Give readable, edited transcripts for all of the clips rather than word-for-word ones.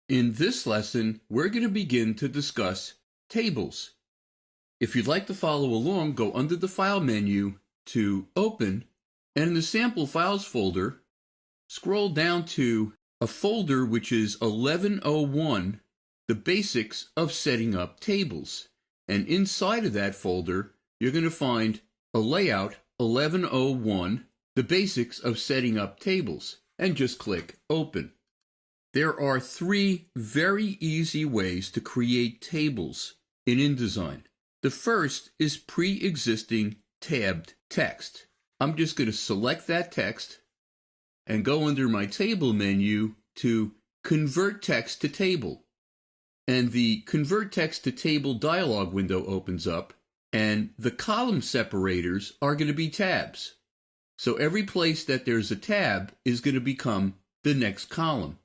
In this lesson, we're going to begin to discuss tables. If you'd like to follow along, go under the File menu to Open, and in the Sample Files folder, scroll down to a folder which is 1101, the basics of setting up tables. And inside of that folder, you're going to find a layout 1101, the basics of setting up tables, and just click Open. There are three very easy ways to create tables in InDesign. The first is pre-existing tabbed text. I'm just going to select that text and go under my Table menu to Convert Text to Table. And the Convert Text to Table dialog window opens up, and the column separators are going to be tabs. So every place that there's a tab is going to become the next column.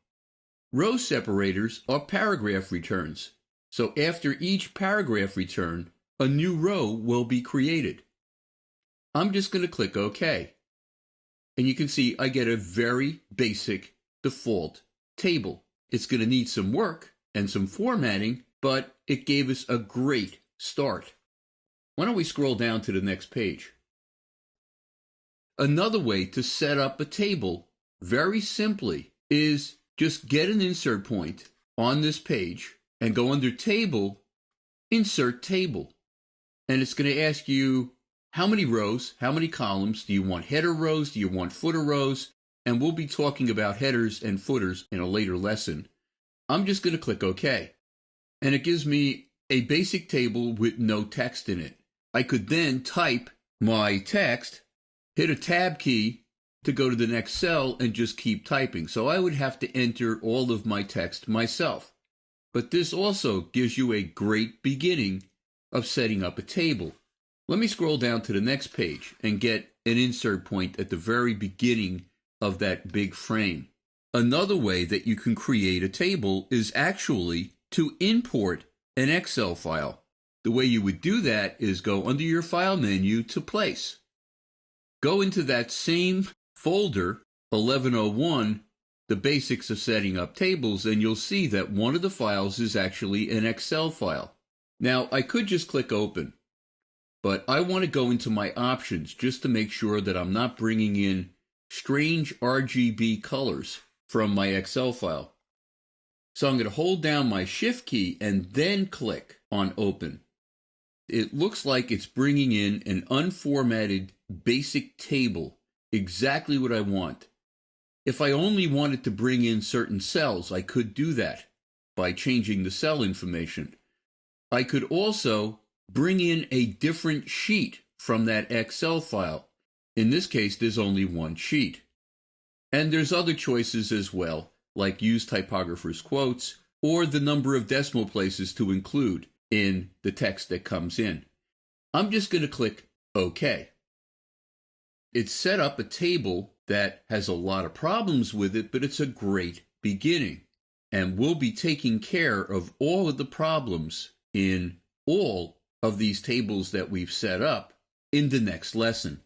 Row separators are paragraph returns. So after each paragraph return, a new row will be created. I'm just going to click OK. And you can see I get a very basic default table. It's going to need some work and some formatting, but it gave us a great start. Why don't we scroll down to the next page? Another way to set up a table, very simply, is just get an insert point on this page and go under Table, Insert Table. And it's going to ask you how many rows, how many columns. Do you want header rows? Do you want footer rows? And we'll be talking about headers and footers in a later lesson. I'm just going to click OK. And it gives me a basic table with no text in it. I could then type my text, hit a Tab key to go to the next cell, and just keep typing. So I would have to enter all of my text myself. But this also gives you a great beginning of setting up a table. Let me scroll down to the next page and get an insert point at the very beginning of that big frame. Another way that you can create a table is actually to import an Excel file. The way you would do that is go under your File menu to Place. Go into that same folder, 1101, the basics of setting up tables, and you'll see that one of the files is actually an Excel file. Now, I could just click Open, but I want to go into my options just to make sure that I'm not bringing in strange RGB colors from my Excel file. So I'm going to hold down my Shift key and then click on Open. It looks like it's bringing in an unformatted basic table, exactly what I want. If I only wanted to bring in certain cells, I could do that by changing the cell information. I could also bring in a different sheet from that Excel file. In this case, there's only one sheet. And there's other choices as well, like use typographer's quotes or the number of decimal places to include in the text that comes in. I'm just going to click OK. It's set up a table that has a lot of problems with it, but it's a great beginning. And we'll be taking care of all of the problems in all of these tables that we've set up in the next lesson.